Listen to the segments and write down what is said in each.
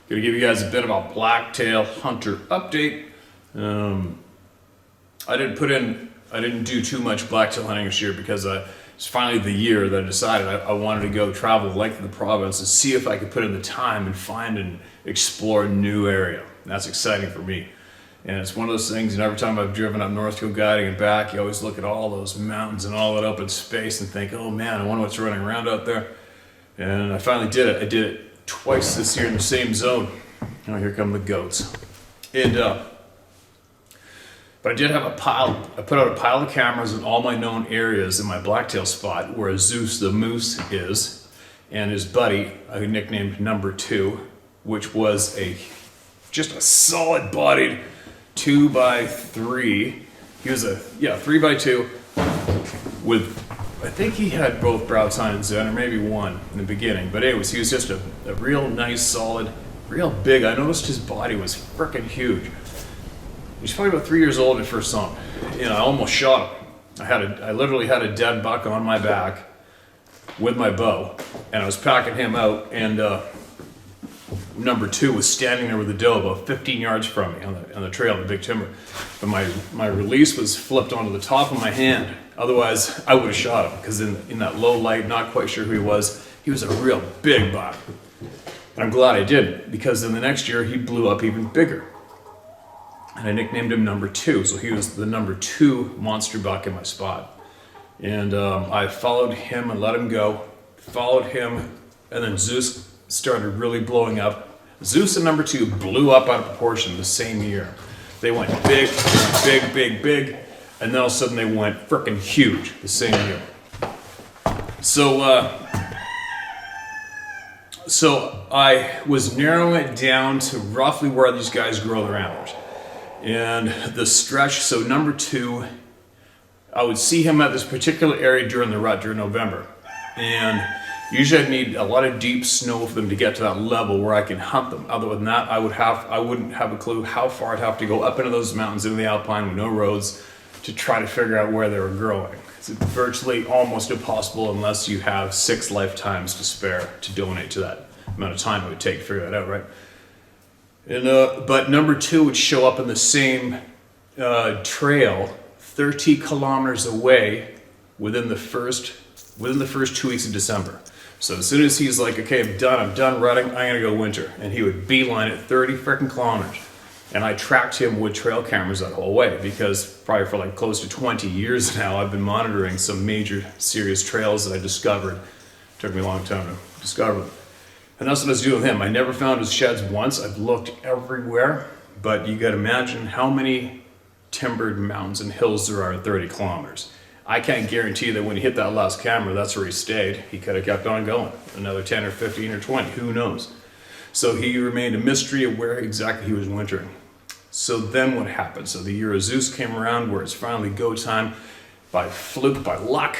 Gonna give you guys a bit of a blacktail hunter update. I didn't do too much blacktail hunting this year because it's finally the year that I decided I wanted to go travel the length of the province and see if I could put in the time and find and explore a new area. And that's exciting for me. And it's one of those things, and every time I've driven up north to go guiding and back, you always look at all those mountains and all that open space and think, oh man, I wonder what's running around out there. And I finally did it. I did it twice this year in the same zone. Oh, here come the goats. But I did have I put out a pile of cameras in all my known areas in my blacktail spot where Zeus the moose is, and his buddy, I nicknamed Number 2, which was just a solid bodied 2x3. He was a 3x2 with, I think he had both brow tines in, or maybe one in the beginning. But anyways, he was just a real nice, solid, real big. I noticed his body was freaking huge. He's probably about 3 years old when I first saw him. And I almost shot him. I literally had a dead buck on my back with my bow, and I was packing him out, and Number 2 was standing there with the doe about 15 yards from me on the trail in the big timber. But my release was flipped onto the top of my hand. Otherwise, I would have shot him, because in that low light, not quite sure who he was a real big buck. And I'm glad I did, because then the next year he blew up even bigger. And I nicknamed him Number 2, so he was the Number 2 monster buck in my spot. And I followed him and let him go, followed him, and then Zeus started really blowing up. Zeus and Number 2 blew up out of proportion the same year. They went big, big, big, big, and then all of a sudden they went frickin' huge the same year. So I was narrowing it down to roughly where these guys grow their antlers. And the stretch, so Number 2, I would see him at this particular area during the rut, during November. And usually I'd need a lot of deep snow for them to get to that level where I can hunt them. Other than that, I wouldn't have a clue how far I'd have to go up into those mountains, into the alpine with no roads, to try to figure out where they were growing. It's virtually almost impossible unless you have 6 lifetimes to spare to donate to that amount of time it would take to figure that out, right? And but Number 2 would show up in the same trail 30 kilometers away within the first 2 weeks of December. So as soon as he's like, okay, I'm done rutting, I'm gonna go winter. And he would beeline it 30 freaking kilometers. And I tracked him with trail cameras that whole way, because probably for like close to 20 years now, I've been monitoring some major serious trails that I discovered. It took me a long time to discover them. And that's what I was doing with him. I never found his sheds once. I've looked everywhere, but you gotta imagine how many timbered mountains and hills there are at 30 kilometers. I can't guarantee that when he hit that last camera, that's where he stayed. He could have kept on going, another 10 or 15 or 20, who knows? So he remained a mystery of where exactly he was wintering. So then what happened? So the year of Zeus came around, where it's finally go time. By fluke, by luck,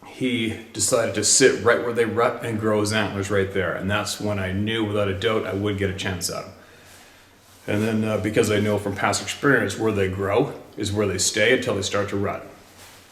he decided to sit right where they rut and grow his antlers right there. And that's when I knew without a doubt I would get a chance at him. And then because I know from past experience where they grow is where they stay until they start to rut.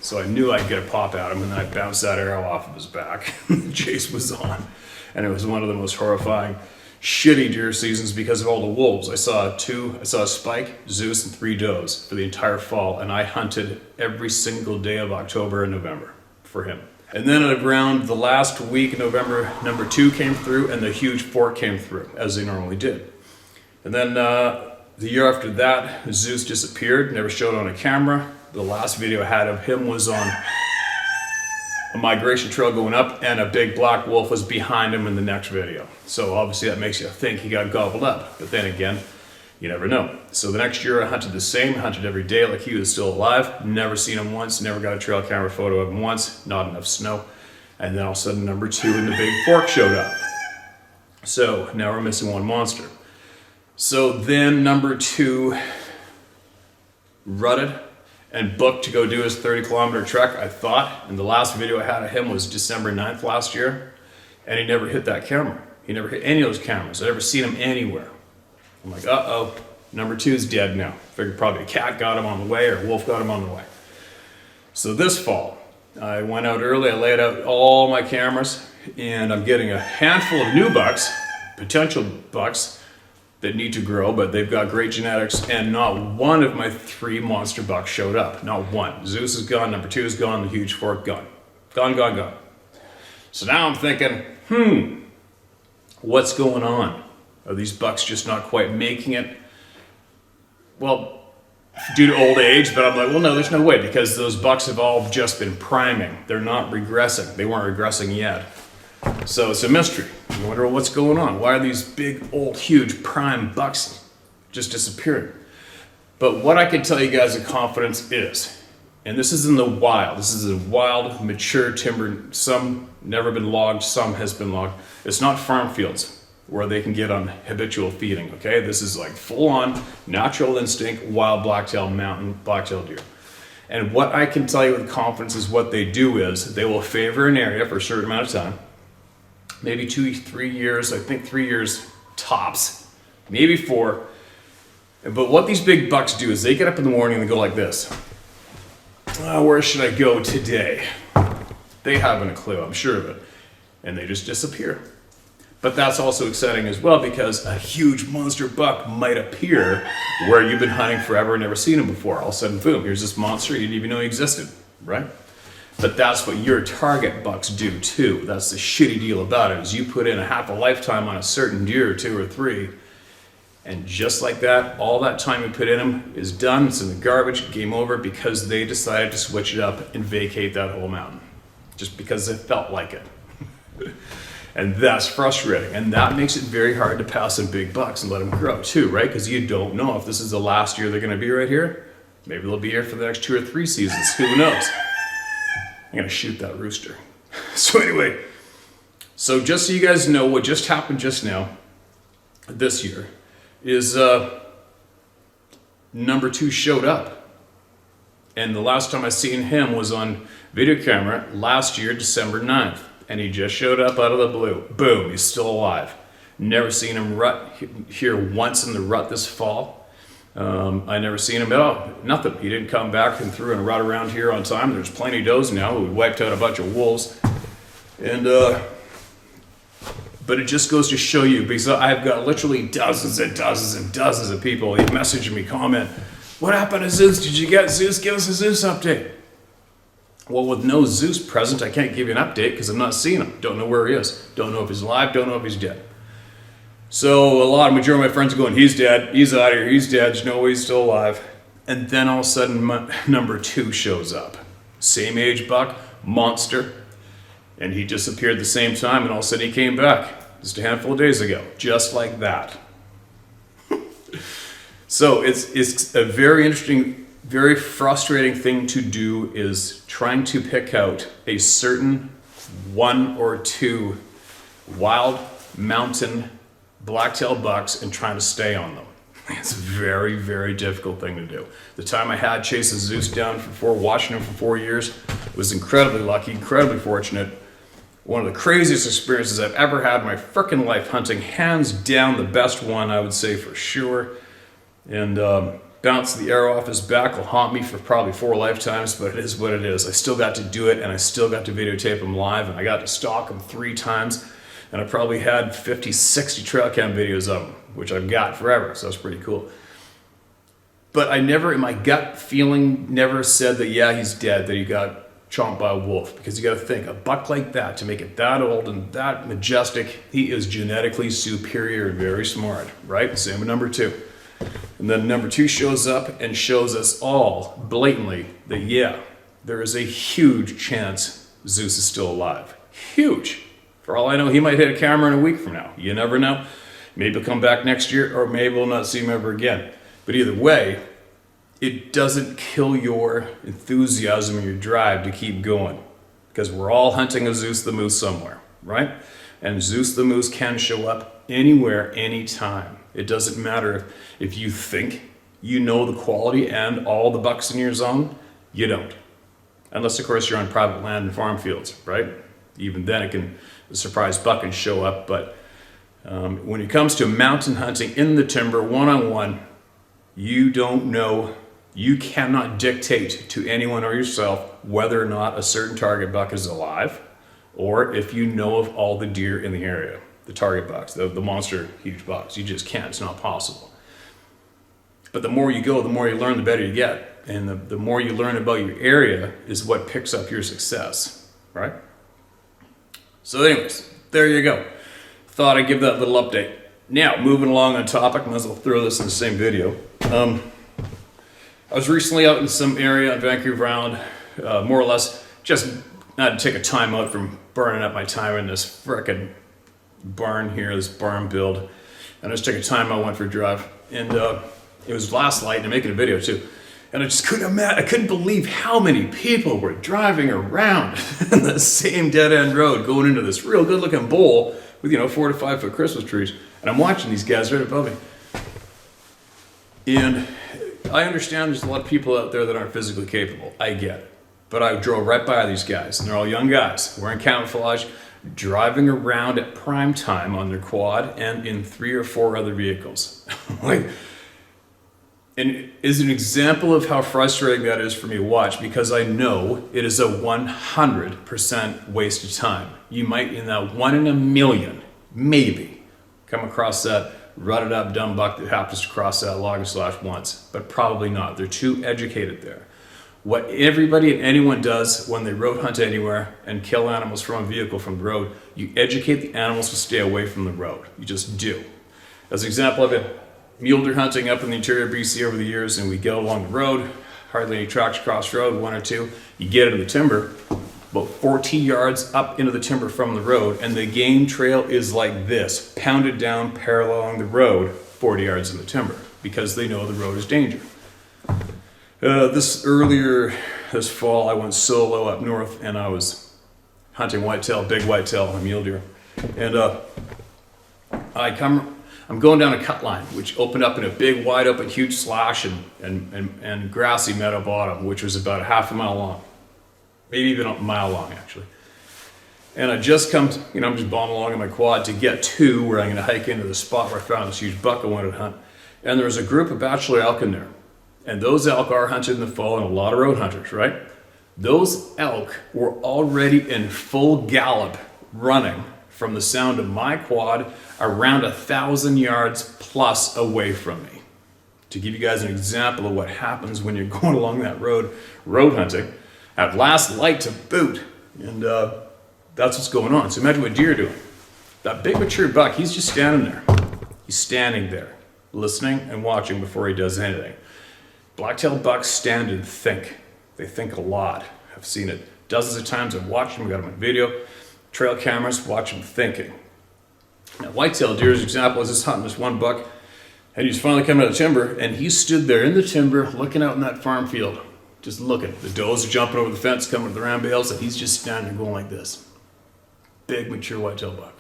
So I knew I'd get a pop at him, and then I bounced that arrow off of his back. The chase was on. And it was one of the most horrifying, shitty deer seasons because of all the wolves. I saw a Spike, Zeus, and 3 does for the entire fall, and I hunted every single day of October and November for him. And then around the last week in November, Number 2 came through, and the huge fork came through, as they normally did. And then the year after that, Zeus disappeared, never showed on a camera. The last video I had of him was on a migration trail going up, and a big black wolf was behind him in the next video. So obviously that makes you think he got gobbled up. But then again, you never know. So the next year I hunted the same, hunted every day like he was still alive. Never seen him once, never got a trail camera photo of him once, not enough snow. And then all of a sudden Number 2 and the big fork showed up. So now we're missing one monster. So then Number 2 rutted and booked to go do his 30-kilometer trek, I thought. And the last video I had of him was December 9th last year, and he never hit that camera. He never hit any of those cameras. I'd never seen him anywhere. I'm like, uh-oh, Number 2's dead now. Figured probably a cat got him on the way, or a wolf got him on the way. So this fall, I went out early, I laid out all my cameras, and I'm getting a handful of new bucks, potential bucks that need to grow, but they've got great genetics, and not one of my 3 monster bucks showed up. Not one. Zeus is gone, number 2 is gone, the huge fork gone. Gone. So now I'm thinking, what's going on? Are these bucks just not quite making it? Well, due to old age, but I'm like, well, no, there's no way, because those bucks have all just been priming. They're not regressing. They weren't regressing yet. So it's a mystery. You wonder what's going on. Why are these big, old, huge prime bucks just disappearing? But what I can tell you guys with confidence is, and this is in the wild, this is a wild, mature timber, some never been logged, some has been logged. It's not farm fields where they can get on habitual feeding, okay? This is like full-on, natural instinct, wild blacktail, mountain blacktail deer. And what I can tell you with confidence is what they do is they will favor an area for a certain amount of time, maybe 2-3 years, I think 3 years tops, maybe 4. But what these big bucks do is they get up in the morning and they go like this. Where should I go today? They haven't a clue, I'm sure of it. And they just disappear. But that's also exciting as well, because a huge monster buck might appear where you've been hunting forever and never seen him before. All of a sudden, boom, here's this monster you didn't even know he existed, right? But that's what your target bucks do too. That's the shitty deal about it, is you put in a half a lifetime on a certain deer, 2 or 3, and just like that, all that time you put in them is done. It's in the garbage, game over, because they decided to switch it up and vacate that whole mountain. Just because they felt like it. And that's frustrating. And that makes it very hard to pass in big bucks and let them grow too, right? Because you don't know if this is the last year they're going to be right here. Maybe they'll be here for the next 2 or 3 seasons. Who knows? I'm going to shoot that rooster. So anyway, so just so you guys know what just happened just now, this year, is number 2 showed up. And the last time I seen him was on video camera last year, December 9th. And he just showed up out of the blue. Boom, he's still alive. Never seen him rut here once in the rut this fall. I never seen him at all. Nothing. He didn't come back and threw and rut around here on time. There's plenty of does now. We wiped out a bunch of wolves. And but it just goes to show you, because I've got literally dozens and dozens and dozens of people messaging me, comment, what happened to Zeus? Did you get Zeus? Give us a Zeus update. Well, with no Zeus present, I can't give you an update because I'm not seeing him. Don't know where he is. Don't know if he's alive. Don't know if he's dead. So majority of my friends are going, he's dead. He's out of here. He's dead. There's no way he's still alive. And then all of a sudden, number 2 shows up. Same age buck, monster. And he disappeared at the same time, and all of a sudden he came back just a handful of days ago. Just like that. So it's a very interesting, very frustrating thing to do, is trying to pick out a certain 1 or 2 wild mountain blacktail bucks and trying to stay on them. It's a very, very difficult thing to do. The time I had chasing Zeus down watching him for 4 years, was incredibly lucky, incredibly fortunate. One of the craziest experiences I've ever had in my frickin' life hunting. Hands down the best one, I would say, for sure. And bounced the arrow off his back will haunt me for probably 4 lifetimes, but it is what it is. I still got to do it, and I still got to videotape him live, and I got to stalk him 3 times, and I probably had 50, 60 trail cam videos of him, which I've got forever, so that's pretty cool. But I never, in my gut feeling, never said that, yeah, he's dead, that he got chomped by a wolf, because you got to think, a buck like that, to make it that old and that majestic, he is genetically superior and very smart, right? Same with number 2. And then number 2 shows up and shows us all blatantly that, yeah, there is a huge chance Zeus is still alive. Huge. For all I know, he might hit a camera in a week from now. You never know. Maybe he'll come back next year, or maybe we'll not see him ever again. But either way, it doesn't kill your enthusiasm and your drive to keep going, because we're all hunting a Zeus the Moose somewhere, right? And Zeus the Moose can show up anywhere, anytime. It doesn't matter if you think you know the quality and all the bucks in your zone. You don't. Unless, of course, you're on private land and farm fields, right? Even then, a surprise buck can show up. But when it comes to mountain hunting in the timber, one-on-one, you don't know. You cannot dictate to anyone or yourself whether or not a certain target buck is alive, or if you know of all the deer in the area. the target bucks, the monster huge bucks. You just can't. It's not possible. But the more you go, the more you learn, the better you get. And the more you learn about your area is what picks up your success, right? So anyways, there you go. Thought I'd give that little update. Now, moving along on topic, might as well throw this in the same video. I was recently out in some area on Vancouver Island, more or less, just not to take a time out from burning up my time in this frickin' barn here, this barn build. And I just took a time out, went for a drive. And it was last night, and I'm making a video too. And I just couldn't imagine, I couldn't believe how many people were driving around in the same dead-end road going into this real good-looking bowl with, 4 to 5 foot Christmas trees. And I'm watching these guys right above me. And I understand there's a lot of people out there that aren't physically capable. I get it. But I drove right by these guys, and they're all young guys wearing camouflage, driving around at prime time on their quad and in 3 or 4 other vehicles. And is an example of how frustrating that is for me to watch, because I know it is a 100% waste of time. You might, in that 1 in a million, maybe, come across that rutted up dumb buck that happens to cross that log slash once, but probably not. They're too educated there. What everybody and anyone does when they road hunt anywhere and kill animals from a vehicle from the road, you educate the animals to stay away from the road. You just do. As an example, I've been mule deer hunting up in the interior of BC over the years, and we go along the road, hardly any tracks across the road, 1 or 2. You get into the timber, about 40 yards up into the timber from the road, and the game trail is like this, pounded down parallel along the road, 40 yards in the timber, because they know the road is dangerous. This fall, I went solo up north, and I was hunting whitetail, big whitetail, and mule deer. And I'm going down a cut line, which opened up in a big, wide open, huge slash and grassy meadow bottom, which was about a half a mile long, maybe even a mile long, actually. And I just I'm just bombing along on my quad to get to where I'm going to hike into the spot where I found this huge buck I wanted to hunt. And there was a group of bachelor elk in there. And those elk are hunted in the fall, and a lot of road hunters, right? Those elk were already in full gallop running from the sound of my quad around 1,000 yards plus away from me. To give you guys an example of what happens when you're going along that road hunting, at last light to boot. And that's what's going on. So imagine what deer are doing. That big mature buck, he's just standing there. He's standing there, listening and watching before he does anything. Blacktail bucks stand and think. They think a lot. I've seen it dozens of times. I've watched them, got them on video. Trail cameras, watch them thinking. Now, whitetail deer, as an example, is just hunting this one buck, and he's finally coming out of the timber, and he stood there in the timber looking out in that farm field, just looking. The does are jumping over the fence, coming to the round bales, and he's just standing there going like this. Big, mature whitetail buck.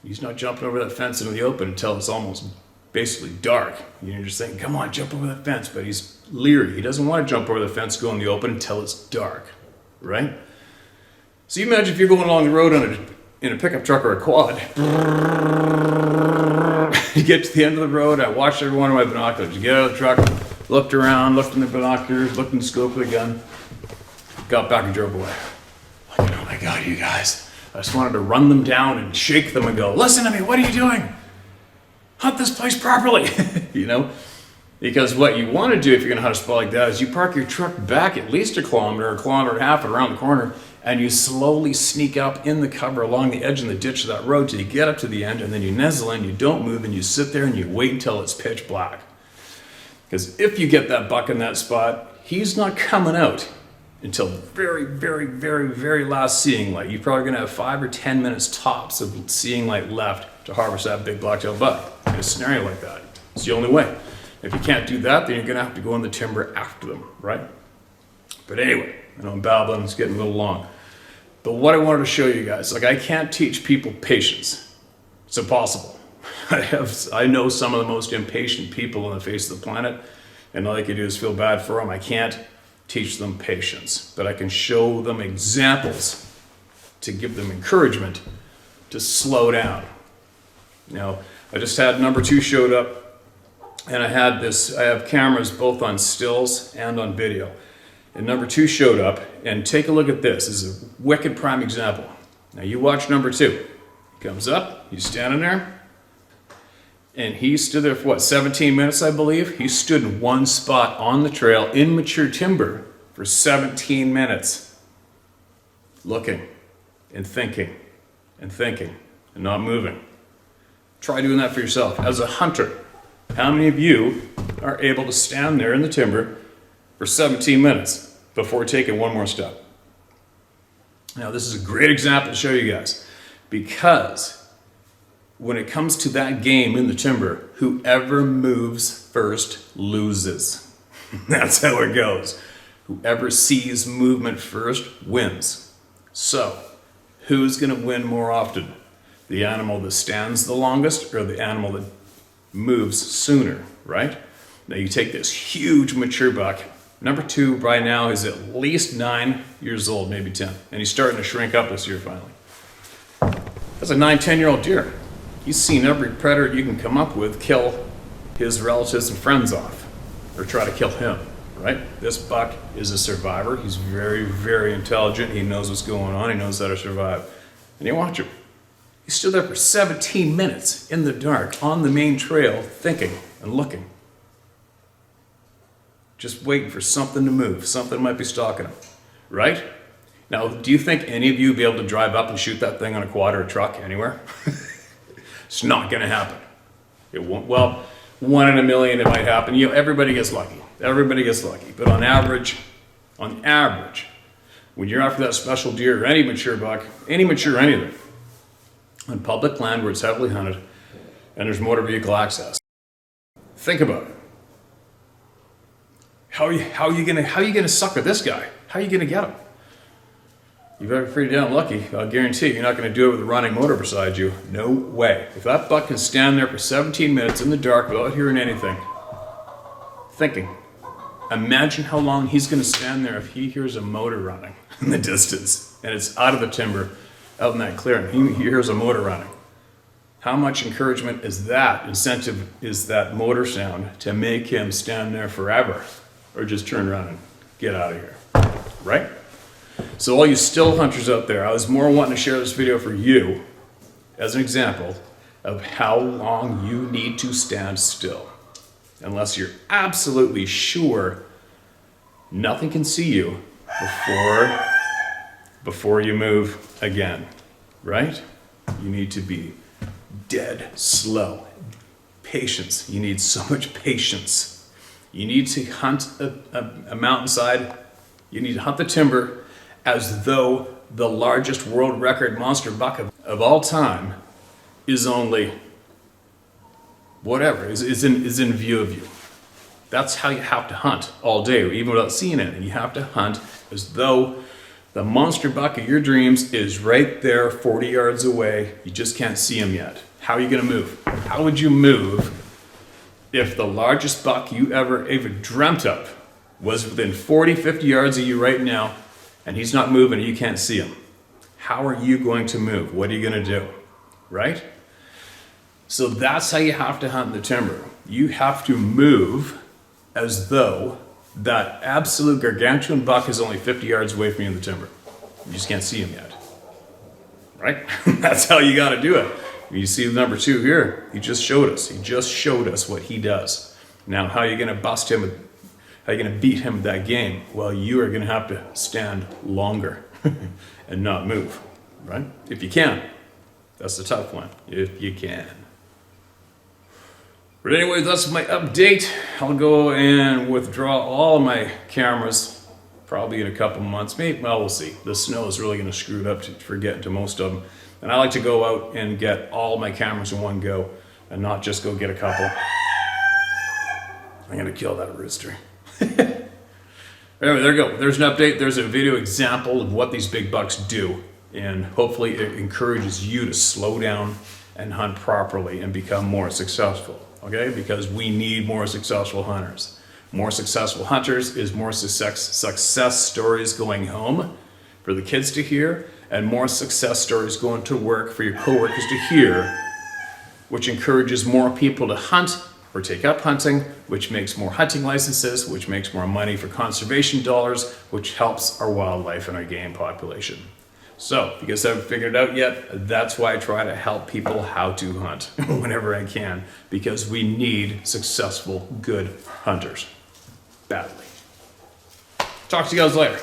He's not jumping over that fence into the open until it's almost basically dark. You're just thinking, come on, jump over that fence, but he's leery. He doesn't want to jump over the fence, go in the open until it's dark, right? So you imagine if you're going along the road in a pickup truck or a quad. You get to the end of the road, I watched every one of my binoculars. You get out of the truck, looked around, looked in the binoculars, looked in the scope of the gun, got back and drove away. Like, oh my God, you guys. I just wanted to run them down and shake them and go, listen to me, what are you doing? Hunt this place properly, Because what you want to do if you're going to hunt a spot like that is you park your truck back at least 1 kilometer, 1.5 kilometers around the corner, and you slowly sneak up in the cover along the edge of the ditch of that road till you get up to the end, and then you nuzzle in, you don't move, and you sit there and you wait until it's pitch black. Because if you get that buck in that spot, he's not coming out until very, very, very, very last seeing light. You're probably going to have 5 or 10 minutes tops of seeing light left to harvest that big blacktail buck in a scenario like that. It's the only way. If you can't do that, then you're going to have to go in the timber after them, right? But anyway, I know I'm babbling, it's getting a little long. But what I wanted to show you guys, I can't teach people patience. It's impossible. I know some of the most impatient people on the face of the planet, and all I can do is feel bad for them. I can't teach them patience, but I can show them examples to give them encouragement to slow down. Now, I just had number 2 showed up, and I have cameras both on stills and on video. And number 2 showed up, and take a look at this. This is a wicked prime example. Now you watch number 2, Comes up, he's standing there, and he stood there for what, 17 minutes, I believe? He stood in one spot on the trail in mature timber for 17 minutes, looking and thinking and thinking and not moving. Try doing that for yourself. As a hunter, how many of you are able to stand there in the timber for 17 minutes before taking one more step? Now, this is a great example to show you guys, because when it comes to that game in the timber, whoever moves first loses. That's how it goes. Whoever sees movement first wins. So, who's going to win more often? The animal that stands the longest or the animal that moves sooner, right? Now you take this huge mature buck. Number 2 by now is at least 9 years old, maybe 10. And he's starting to shrink up this year finally. That's a 9, 10-year-old deer. He's seen every predator you can come up with kill his relatives and friends off, or try to kill him, right? This buck is a survivor. He's very, very intelligent. He knows what's going on. He knows how to survive. And you watch him. He stood there for 17 minutes in the dark on the main trail thinking and looking. Just waiting for something to move. Something might be stalking him, right? Now, do you think any of you would be able to drive up and shoot that thing on a quad or a truck anywhere? It's not going to happen. It won't. Well, 1 in a million it might happen. You know, everybody gets lucky. Everybody gets lucky. But on average, when you're after that special deer or any mature buck, any mature anything, on public land where it's heavily hunted and there's motor vehicle access, think about it. How are you gonna sucker this guy? How are you gonna get him? You better be pretty damn lucky. I'll guarantee you're not gonna do it with a running motor beside you. No way. If that buck can stand there for 17 minutes in the dark without hearing anything, thinking, imagine how long he's gonna stand there if he hears a motor running in the distance and it's out of the timber, out in that clearing. He hears a motor running. How much encouragement is that, incentive is that motor sound to make him stand there forever? Or just turn around and get out of here, right? So all you still hunters out there, I was more wanting to share this video for you as an example of how long you need to stand still. Unless you're absolutely sure nothing can see you before you move again, right? You need to be dead slow. Patience. You need so much patience. You need to hunt a mountainside. You need to hunt the timber as though the largest world record monster buck of all time is only whatever, is in view of you. That's how you have to hunt all day, even without seeing it. You have to hunt as though the monster buck of your dreams is right there 40 yards away. You just can't see him yet. How are you gonna move? How would you move if the largest buck you ever dreamt of was within 40, 50 yards of you right now, and he's not moving and you can't see him? How are you going to move? What are you gonna do, right? So that's how you have to hunt in the timber. You have to move as though that absolute gargantuan buck is only 50 yards away from you in the timber. You just can't see him yet, right? That's how you gotta do it. You see number 2 here, he just showed us what he does. Now, how are you gonna bust him? How are you gonna beat him at that game? Well, you are gonna have to stand longer and not move, right? If you can. That's the tough one, if you can. But anyway, that's my update. I'll go and withdraw all of my cameras probably in a couple months. Maybe, well, we'll see. The snow is really gonna screw it up for getting to most of them. And I like to go out and get all my cameras in one go and not just go get a couple. I'm gonna kill that rooster. Anyway, there you go. There's an update. There's a video example of what these big bucks do. And hopefully it encourages you to slow down and hunt properly and become more successful, okay? Because we need more successful hunters. More successful hunters is more success stories going home for the kids to hear, and more success stories going to work for your coworkers to hear, which encourages more people to hunt or take up hunting, which makes more hunting licenses, which makes more money for conservation dollars, which helps our wildlife and our game population. So, if you guys haven't figured it out yet, that's why I try to help people how to hunt whenever I can, because we need successful, good hunters badly. Talk to you guys later.